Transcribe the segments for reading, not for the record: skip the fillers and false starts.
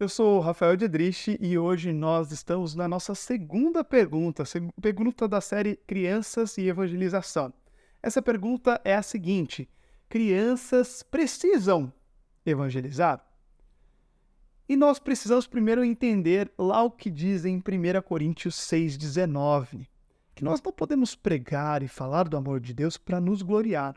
Eu sou o Rafael Diedrich e hoje nós estamos na nossa segunda pergunta, pergunta da série Crianças e Evangelização. Essa pergunta é a seguinte: crianças precisam evangelizar? E nós precisamos primeiro entender lá o que diz em 1 Coríntios 6,19, que nós não podemos pregar e falar do amor de Deus para nos gloriar.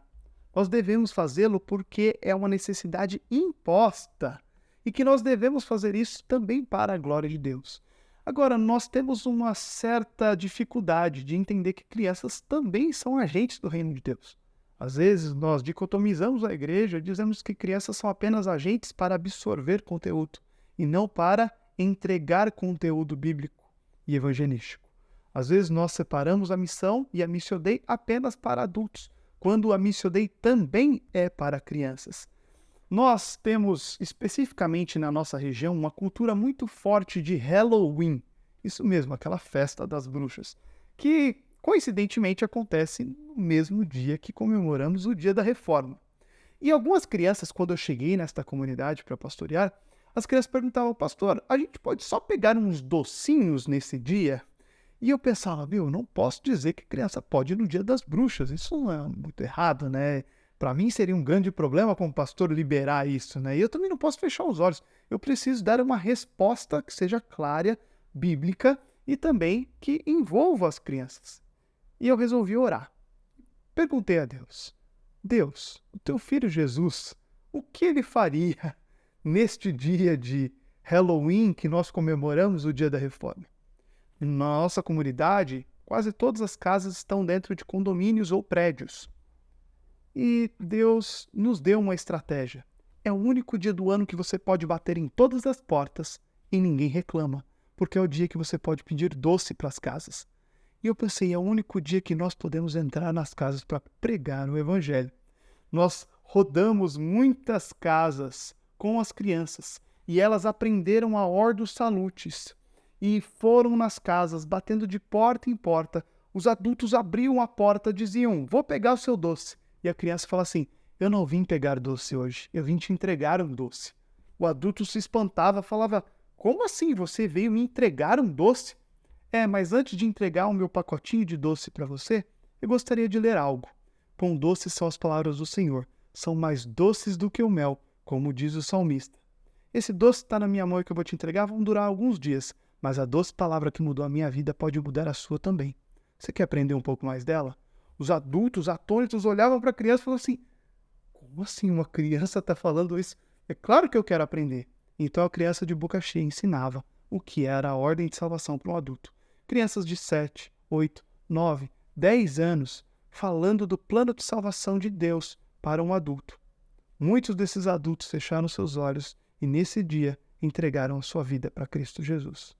Nós devemos fazê-lo porque é uma necessidade imposta e que nós devemos fazer isso também para a glória de Deus. Agora, nós temos uma certa dificuldade de entender que crianças também são agentes do reino de Deus. Às vezes, nós dicotomizamos a igreja e dizemos que crianças são apenas agentes para absorver conteúdo e não para entregar conteúdo bíblico e evangelístico. Às vezes, nós separamos a missão e a Missio Dei apenas para adultos, quando a Missio Dei também é para crianças. Nós temos, especificamente na nossa região, uma cultura muito forte de Halloween. Isso mesmo, aquela festa das bruxas, que coincidentemente acontece no mesmo dia que comemoramos o Dia da Reforma. E algumas crianças, quando eu cheguei nesta comunidade para pastorear, as crianças perguntavam: pastor, a gente pode só pegar uns docinhos nesse dia? E eu pensava, viu, não posso dizer que criança pode ir no Dia das Bruxas, isso não é muito errado, né? Para mim seria um grande problema como pastor liberar isso, né? E eu também não posso fechar os olhos. Eu preciso dar uma resposta que seja clara, bíblica e também que envolva as crianças. E eu resolvi orar. Perguntei a Deus: Deus, o teu filho Jesus, o que ele faria neste dia de Halloween que nós comemoramos o Dia da Reforma? Na nossa comunidade, quase todas as casas estão dentro de condomínios ou prédios. E Deus nos deu uma estratégia. É o único dia do ano que você pode bater em todas as portas e ninguém reclama, porque é o dia que você pode pedir doce para as casas. E eu pensei, é o único dia que nós podemos entrar nas casas para pregar o Evangelho. Nós rodamos muitas casas com as crianças e elas aprenderam a Ordo Salutis e foram nas casas, batendo de porta em porta. Os adultos abriam a porta, diziam: vou pegar o seu doce. E a criança fala assim: eu não vim pegar doce hoje, eu vim te entregar um doce. O adulto se espantava, falava: como assim você veio me entregar um doce? Mas antes de entregar o meu pacotinho de doce para você, eu gostaria de ler algo. Quão doces são as palavras do Senhor, são mais doces do que o mel, como diz o salmista. Esse doce está na minha mão e que eu vou te entregar vão durar alguns dias, mas a doce palavra que mudou a minha vida pode mudar a sua também. Você quer aprender um pouco mais dela? Os adultos atônitos olhavam para a criança e falavam assim: como assim uma criança está falando isso? É claro que eu quero aprender. Então a criança de boca cheia ensinava o que era a ordem de salvação para um adulto. Crianças de 7, 8, 9, 10 anos falando do plano de salvação de Deus para um adulto. Muitos desses adultos fecharam seus olhos e nesse dia entregaram a sua vida para Cristo Jesus.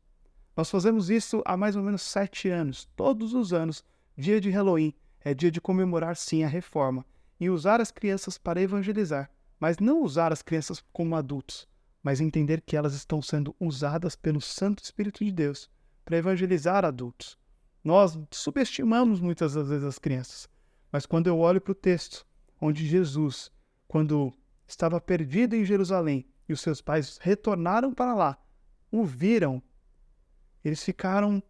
Nós fazemos isso há mais ou menos 7 anos, todos os anos. Dia de Halloween é dia de comemorar sim a reforma e usar as crianças para evangelizar, mas não usar as crianças como adultos, mas entender que elas estão sendo usadas pelo Santo Espírito de Deus para evangelizar adultos. Nós subestimamos muitas das vezes as crianças, mas quando eu olho para o texto, onde Jesus, quando estava perdido em Jerusalém e os seus pais retornaram para lá, o viram, eles ficaram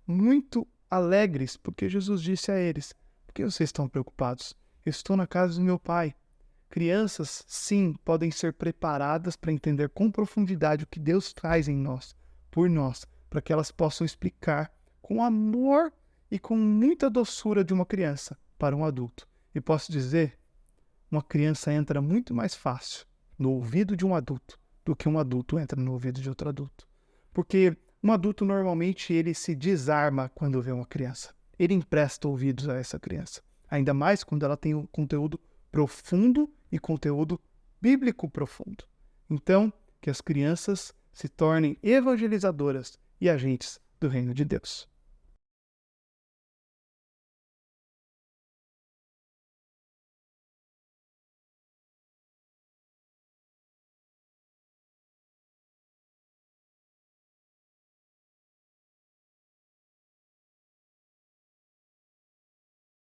muito alegres, porque Jesus disse a eles: por que vocês estão preocupados? Eu estou na casa do meu pai. Crianças, sim, podem ser preparadas para entender com profundidade o que Deus faz em nós, por nós, para que elas possam explicar com amor e com muita doçura de uma criança para um adulto. E posso dizer, uma criança entra muito mais fácil no ouvido de um adulto do que um adulto entra no ouvido de outro adulto. Porque um adulto normalmente ele se desarma quando vê uma criança. Ele empresta ouvidos a essa criança. Ainda mais quando ela tem um conteúdo profundo e conteúdo bíblico profundo. Então, que as crianças se tornem evangelizadoras e agentes do reino de Deus.